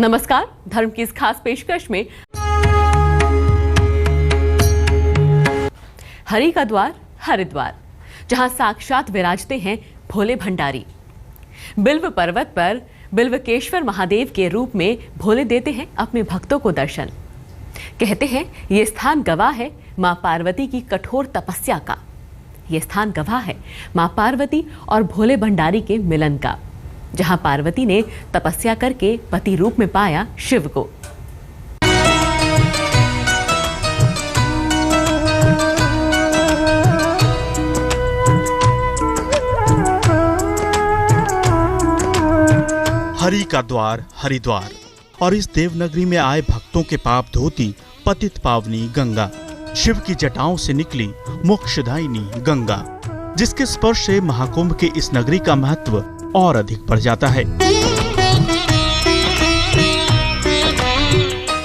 नमस्कार, धर्म की इस खास पेशकश में हरि का द्वार हरिद्वार, जहां साक्षात विराजते हैं भोले भंडारी। बिल्व पर्वत पर बिल्वकेश्वर महादेव के रूप में भोले देते हैं अपने भक्तों को दर्शन। कहते हैं ये स्थान गवाह है मां पार्वती की कठोर तपस्या का। ये स्थान गवाह है मां पार्वती और भोले भंडारी के मिलन का, जहां पार्वती ने तपस्या करके पति रूप में पाया शिव को। हरि का द्वार हरिद्वार, और इस देवनगरी में आए भक्तों के पाप धोती पतित पावनी गंगा, शिव की जटाओं से निकली मोक्षदायिनी गंगा, जिसके स्पर्श से महाकुंभ के इस नगरी का महत्व और अधिक बढ़ जाता है।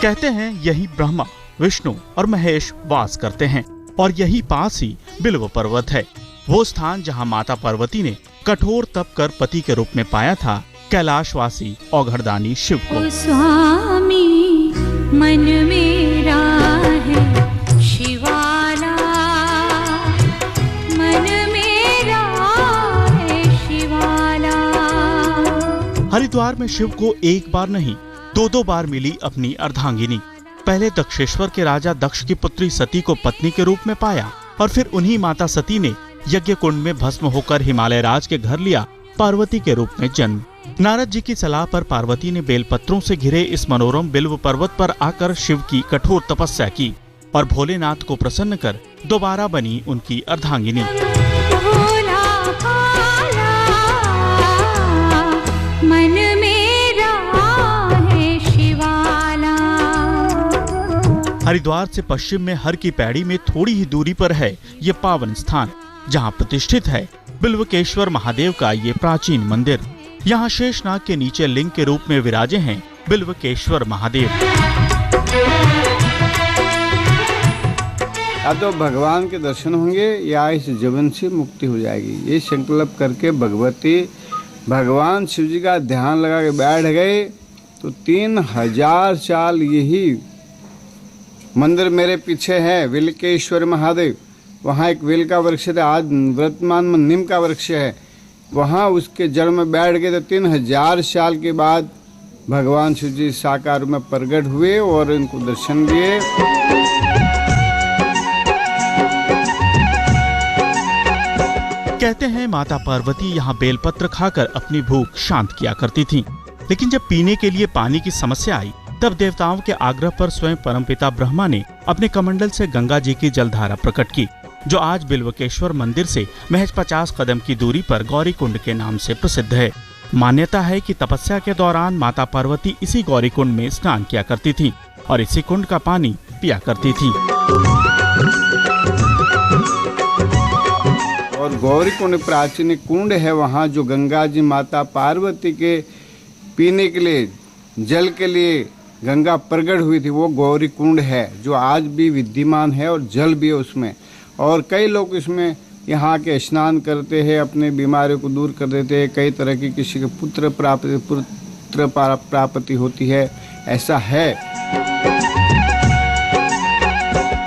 कहते हैं यही ब्रह्मा, विष्णु और महेश वास करते हैं, और यही पास ही बिल्व पर्वत है, वो स्थान जहां माता पार्वती ने कठोर तप कर पति के रूप में पाया था कैलाशवासी औघड़दानी शिव को। स्वामी मन मेरा है शिवाला, मन मेरा है शिवाला। हरिद्वार में शिव को एक बार नहीं दो बार मिली अपनी अर्धांगिनी। पहले दक्षेश्वर के राजा दक्ष की पुत्री सती को पत्नी के रूप में पाया, और फिर उन्हीं माता सती ने यज्ञ कुंड में भस्म होकर हिमालय राज के घर लिया पार्वती के रूप में जन्म। नारद जी की सलाह पर पार्वती ने बेलपत्रों से घिरे इस मनोरम बिल्व पर्वत पर आकर शिव की कठोर तपस्या की, और भोलेनाथ को प्रसन्न कर दोबारा बनी उनकी अर्धांगिनी। मन मेरा है शिवाला। हरिद्वार से पश्चिम में हर की पैड़ी में थोड़ी ही दूरी पर है ये पावन स्थान, जहाँ प्रतिष्ठित है बिल्वकेश्वर महादेव का ये प्राचीन मंदिर। यहाँ शेषनाग के नीचे लिंग के रूप में विराजे हैं बिल्वकेश्वर महादेव। या तो भगवान के दर्शन होंगे या इस जीवन से मुक्ति हो जाएगी, ये संकल्प करके भगवान शिव जी का ध्यान लगा के बैठ गए तो 3000 साल यही मंदिर मेरे पीछे है बिल्वकेश्वर महादेव। वहाँ एक बेल का वृक्ष था, आज वर्तमान में नीम का वृक्ष है, वहाँ उसके जड़ में बैठ गए तो 3000 साल के बाद भगवान शिव जी साकार में प्रकट हुए और इनको दर्शन दिए। कहते हैं माता पार्वती यहाँ बेलपत्र खाकर अपनी भूख शांत किया करती थीं। लेकिन जब पीने के लिए पानी की समस्या आई, तब देवताओं के आग्रह पर स्वयं परमपिता ब्रह्मा ने अपने कमंडल से गंगा जी की जलधारा प्रकट की, जो आज बिल्वकेश्वर मंदिर से महज 50 कदम की दूरी पर गौरी कुंड के नाम से प्रसिद्ध है। मान्यता है कि तपस्या के दौरान माता पार्वती इसी गौरी कुंड में स्नान किया करती थीं और इसी कुंड का पानी पिया करती थीं। और गौरी कुंड प्राचीन कुंड है, वहाँ जो गंगा जी माता पार्वती के पीने के लिए जल के लिए गंगा प्रकट हुई थी, वो गौरी कुंड है जो आज भी विद्यमान है और जल भी है उसमें। और कई लोग इसमें यहाँ के स्नान करते हैं, अपने बीमारियों को दूर कर देते हैं। कई तरह की किसी के पुत्र प्राप्ति होती है, ऐसा है।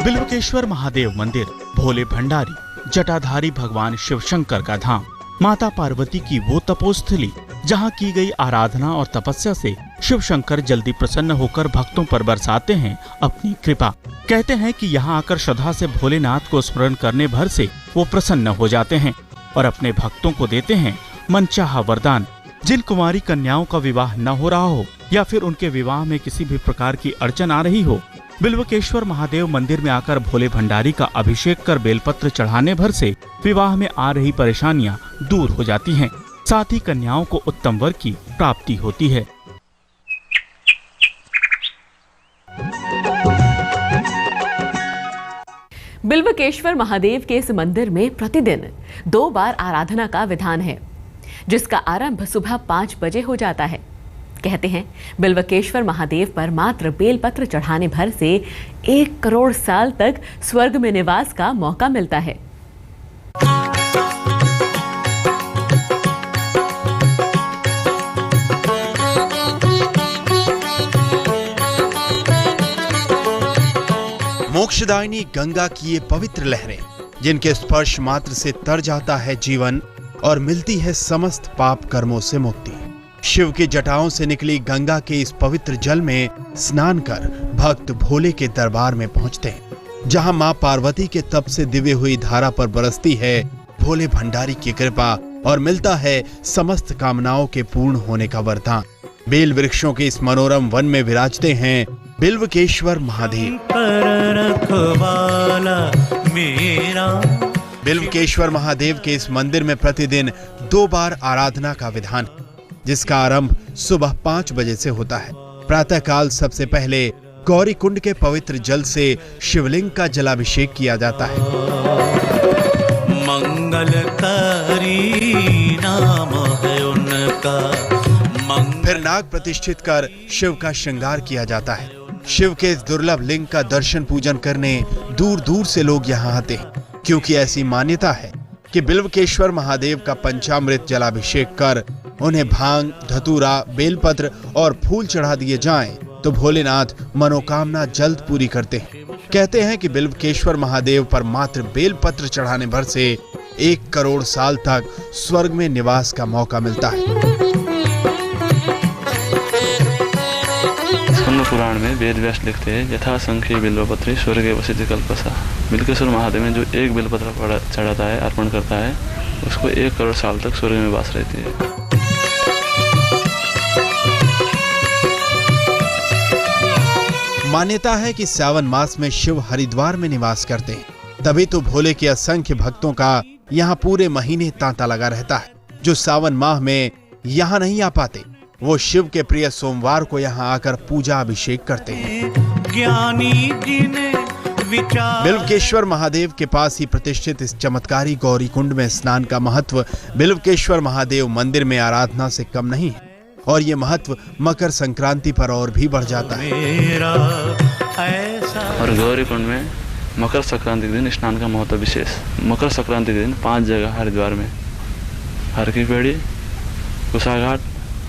बिल्वकेश्वर महादेव मंदिर भोले भंडारी जटाधारी भगवान शिव शंकर का धाम, माता पार्वती की वो तपोस्थली जहाँ की गई आराधना और तपस्या से शिव शंकर जल्दी प्रसन्न होकर भक्तों पर बरसाते हैं अपनी कृपा। कहते हैं कि यहाँ आकर श्रद्धा से भोलेनाथ को स्मरण करने भर से वो प्रसन्न हो जाते हैं और अपने भक्तों को देते हैं मनचाहा वरदान। जिन कुमारी कन्याओं का विवाह न हो रहा हो या फिर उनके विवाह में किसी भी प्रकार की अड़चन आ रही हो, बिल्वकेश्वर महादेव मंदिर में आकर भोले भंडारी का अभिषेक कर बेलपत्र चढ़ाने भर से विवाह में आ रही परेशानियां दूर हो जाती हैं। साथ ही कन्याओं को उत्तम वर की प्राप्ति होती है। बिल्वकेश्वर महादेव के इस मंदिर में प्रतिदिन 2 बार आराधना का विधान है, जिसका आरंभ सुबह 5 बजे हो जाता है। कहते हैं बिल्वकेश्वर महादेव पर मात्र बेलपत्र चढ़ाने भर से 1 करोड़ साल तक स्वर्ग में निवास का मौका मिलता है। मोक्षदायिनी गंगा की ये पवित्र लहरें, जिनके स्पर्श मात्र से तर जाता है जीवन और मिलती है समस्त पाप कर्मों से मुक्ति। शिव की जटाओं से निकली गंगा के इस पवित्र जल में स्नान कर भक्त भोले के दरबार में पहुंचते हैं, जहां मां पार्वती के तप से दिव्य हुई धारा पर बरसती है भोले भंडारी की कृपा और मिलता है समस्त कामनाओं के पूर्ण होने का वरदान। बेल वृक्षों के इस मनोरम वन में विराजते हैं बिल्वकेश्वर महादेव। बिल्वकेश्वर महादेव के इस मंदिर में प्रतिदिन 2 बार आराधना का विधान है, जिसका आरंभ सुबह 5 बजे से होता है। प्रातः काल सबसे पहले गौरी कुंड के पवित्र जल से शिवलिंग का जलाभिषेक किया जाता है। मंगलकारी नाम है उनका। फिर नाग प्रतिष्ठित कर शिव का श्रृंगार किया जाता है। शिव के इस दुर्लभ लिंग का दर्शन पूजन करने दूर दूर से लोग यहाँ आते हैं, क्योंकि ऐसी मान्यता है कि बिल्वकेश्वर महादेव का पंचामृत जलाभिषेक कर उन्हें भांग, धतूरा, बेलपत्र और फूल चढ़ा दिए जाएं तो भोलेनाथ मनोकामना जल्द पूरी करते हैं। कहते हैं कि बिल्वकेश्वर महादेव पर मात्र बेलपत्र चढ़ाने भर से 1 करोड़ साल तक स्वर्ग में निवास का मौका मिलता है। स्कंद पुराण में वेद व्यास लिखते हैं, यथा संख्य बिल्वपत्री स्वर्गे वसति कल्पसा। बिल्वकेश्वर महादेव में जो 1 बेलपत्र चढ़ाता है, अर्पण करता है, उसको 1 करोड़ साल तक स्वर्ग में वास रहती है। मान्यता है कि सावन मास में शिव हरिद्वार में निवास करते हैं, तभी तो भोले के असंख्य भक्तों का यहाँ पूरे महीने तांता लगा रहता है। जो सावन माह में यहाँ नहीं आ पाते, वो शिव के प्रिय सोमवार को यहाँ आकर पूजा अभिषेक करते हैं। बिल्वकेश्वर महादेव के पास ही प्रतिष्ठित इस चमत्कारी गौरी कुंड में स्नान का महत्व बिल्वकेश्वर महादेव मंदिर में आराधना से कम नहीं है, और ये महत्व मकर संक्रांति पर और भी बढ़ जाता है। और गौरी कुंड में मकर संक्रांति के दिन स्नान का महत्व विशेष। मकर संक्रांति के दिन 5 जगह हरिद्वार में, हर की पेड़ी, कुशाघाट,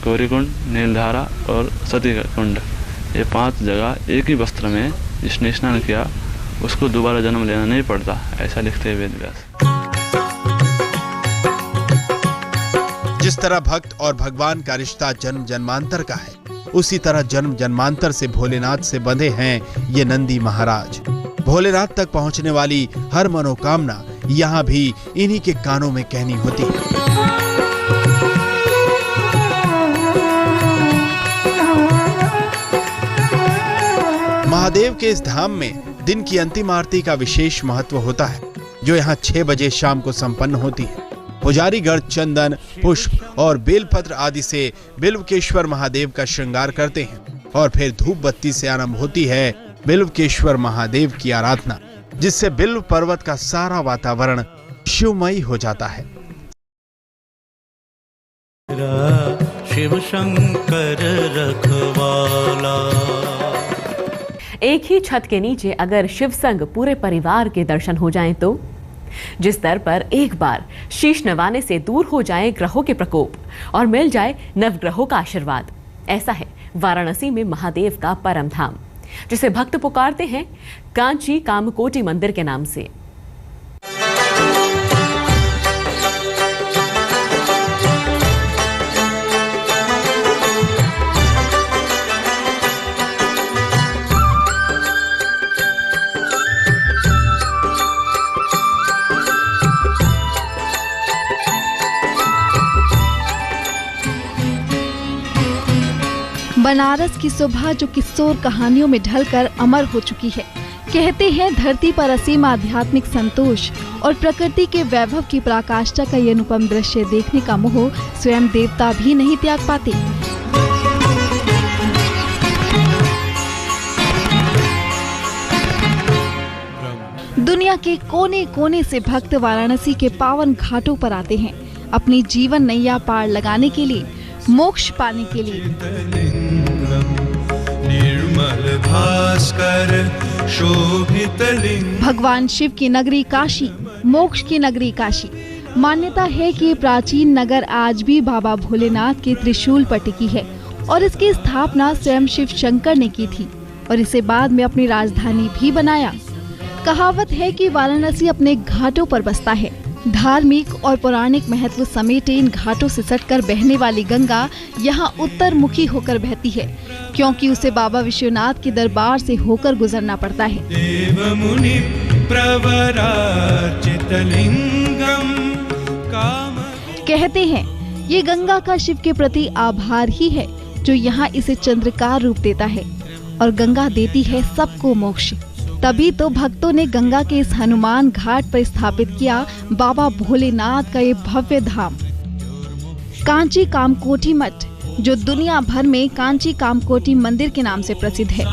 गौरी कुंड, नीलधारा और सती कुंड, ये 5 जगह एक ही वस्त्र में जिसने स्नान किया उसको दोबारा जन्म लेना नहीं पड़ता, ऐसा लिखते हैं वेद व्यास। जिस तरह भक्त और भगवान का रिश्ता जन्म जन्मांतर का है, उसी तरह जन्म जन्मांतर से भोलेनाथ से बंधे हैं ये नंदी महाराज। भोलेनाथ तक पहुंचने वाली हर मनोकामना यहाँ भी इन्हीं के कानों में कहनी होती है। महादेव के इस धाम में दिन की अंतिम आरती का विशेष महत्व होता है, जो यहाँ 6 बजे शाम को संपन्न होती है। पुजारी गण चंदन, पुष्प और बेलपत्र आदि से बिल्वकेश्वर महादेव का श्रृंगार करते हैं और फिर धूप बत्ती से आरंभ होती है बिल्वकेश्वर महादेव की आराधना, जिससे बिल्व पर्वत का सारा वातावरण शिवमयी हो जाता है। शिव शंकर रखवाला। एक ही छत के नीचे अगर शिव संग पूरे परिवार के दर्शन हो जाएं तो जिस दर पर एक बार शीश नवाने से दूर हो जाए ग्रहों के प्रकोप और मिल जाए नवग्रहों का आशीर्वाद, ऐसा है वाराणसी में महादेव का परम धाम, जिसे भक्त पुकारते हैं कांची कामकोटि मंदिर के नाम से। बनारस की शोभा जो किशोर कहानियों में ढलकर अमर हो चुकी है। कहते हैं धरती पर असीम आध्यात्मिक संतोष और प्रकृति के वैभव की पराकाष्ठा का ये अनुपम दृश्य देखने का मोह स्वयं देवता भी नहीं त्याग पाते। दुनिया के कोने कोने से भक्त वाराणसी के पावन घाटों पर आते हैं अपनी जीवन नैया पार लगाने के लिए, मोक्ष पाने के लिए। निर्मल भास्कर शोभित लिंग। भगवान शिव की नगरी काशी, मोक्ष की नगरी काशी। मान्यता है कि प्राचीन नगर आज भी बाबा भोलेनाथ के त्रिशूल पर टिकी है और इसकी स्थापना स्वयं शिव शंकर ने की थी और इसे बाद में अपनी राजधानी भी बनाया। कहावत है कि वाराणसी अपने घाटों पर बसता है। धार्मिक और पौराणिक महत्व समेटे इन घाटों से सटकर बहने वाली गंगा यहाँ उत्तर मुखी होकर बहती है, क्योंकि उसे बाबा विश्वनाथ के दरबार से होकर गुजरना पड़ता है। देव मुनि प्रवरार्चितलिंगम काम। कहते हैं ये गंगा का शिव के प्रति आभार ही है जो यहाँ इसे चंद्रकार रूप देता है, और गंगा देती है सबको मोक्ष। तभी तो भक्तों ने गंगा के इस हनुमान घाट पर स्थापित किया बाबा भोलेनाथ का ये भव्य धाम। कांची कामकोटी मठ, जो दुनिया भर में कांची कामकोटी मंदिर के नाम से प्रसिद्ध है।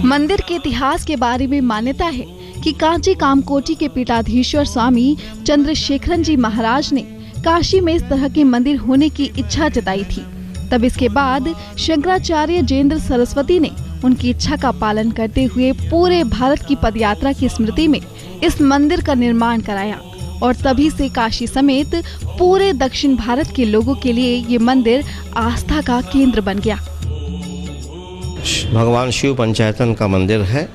मंदिर के इतिहास के बारे में मान्यता है कि कांची कामकोटी के पीठाधीश्वर स्वामी चंद्रशेखरन जी महाराज ने काशी में इस तरह के मंदिर होने की इच्छा जताई थी। तब इसके बाद शंकराचार्य जयेंद्र सरस्वती ने उनकी इच्छा का पालन करते हुए पूरे भारत की पदयात्रा की स्मृति में इस मंदिर का निर्माण कराया, और तभी से काशी समेत पूरे दक्षिण भारत के लोगों के लिए ये मंदिर आस्था का केंद्र बन गया। भगवान शिव पंचायतन का मंदिर है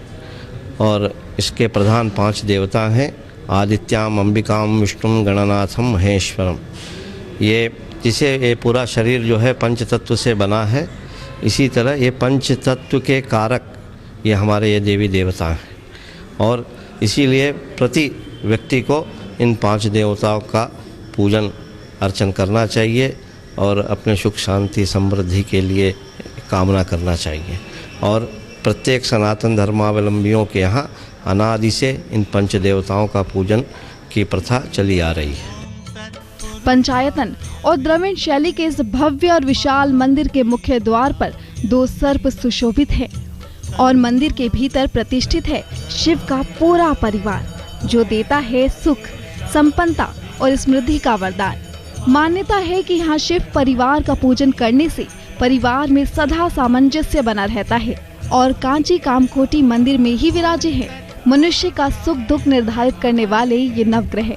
और इसके प्रधान 5 देवता हैं, आदित्याम, अंबिकाम, विष्णुम, गणनाथम, महेश्वरम। ये पूरा शरीर जो है पंच तत्व से बना है। इसी तरह ये पंच तत्व के कारक ये हमारे ये देवी देवता हैं, और इसीलिए प्रति व्यक्ति को इन 5 देवताओं का पूजन अर्चन करना चाहिए और अपने सुख शांति समृद्धि के लिए कामना करना चाहिए। और प्रत्येक सनातन धर्मावलंबियों के यहाँ अनादि से इन पंच देवताओं का पूजन की प्रथा चली आ रही है। पंचायतन और द्रविड़ शैली के इस भव्य और विशाल मंदिर के मुख्य द्वार पर 2 सर्प सुशोभित है, और मंदिर के भीतर प्रतिष्ठित है शिव का पूरा परिवार, जो देता है सुख, संपन्नता और समृद्धि का वरदान। मान्यता है कि यहाँ शिव परिवार का पूजन करने से परिवार में सदा सामंजस्य बना रहता है, और कांची कामकोटी मंदिर में ही विराजे हैं मनुष्य का सुख दुख निर्धारित करने वाले ये नवग्रह।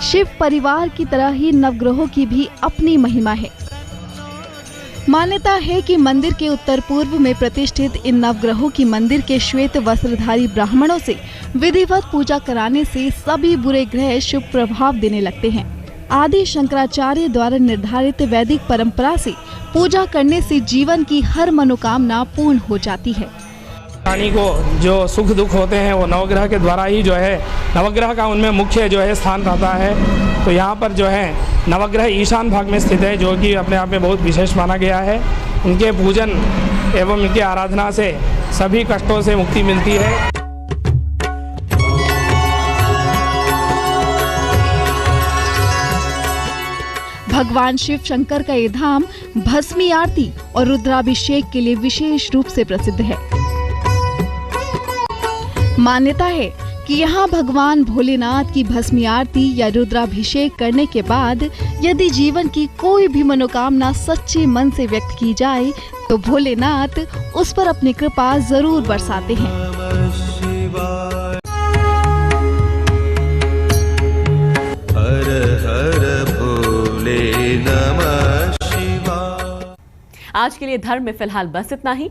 शिव परिवार की तरह ही नवग्रहों की भी अपनी महिमा है। मान्यता है कि मंदिर के उत्तर पूर्व में प्रतिष्ठित इन नवग्रहों की मंदिर के श्वेत वस्त्रधारी ब्राह्मणों से विधिवत पूजा कराने से सभी बुरे ग्रह शुभ प्रभाव देने लगते हैं। आदि शंकराचार्य द्वारा निर्धारित वैदिक परंपरा से पूजा करने से जीवन की हर मनोकामना पूर्ण हो जाती है। प्राणी को जो सुख दुख होते हैं वो नवग्रह के द्वारा ही जो है, नवग्रह का उनमें मुख्य जो है स्थान रहता है। तो यहाँ पर जो है नवग्रह ईशान भाग में स्थित है, जो कि अपने आप में बहुत विशेष माना गया है। उनके पूजन एवं उनकी आराधना से सभी कष्टों से मुक्ति मिलती है। भगवान शिव शंकर का ये धाम भस्मी आरती और रुद्राभिषेक के लिए विशेष रूप से प्रसिद्ध है। मान्यता है कि यहाँ भगवान भोलेनाथ की भस्मी आरती या रुद्राभिषेक करने के बाद यदि जीवन की कोई भी मनोकामना सच्चे मन से व्यक्त की जाए तो भोलेनाथ उस पर अपनी कृपा जरूर बरसाते हैं। हर हर भोले नमः शिवाय। आज के लिए धर्म में फिलहाल बस इतना ही।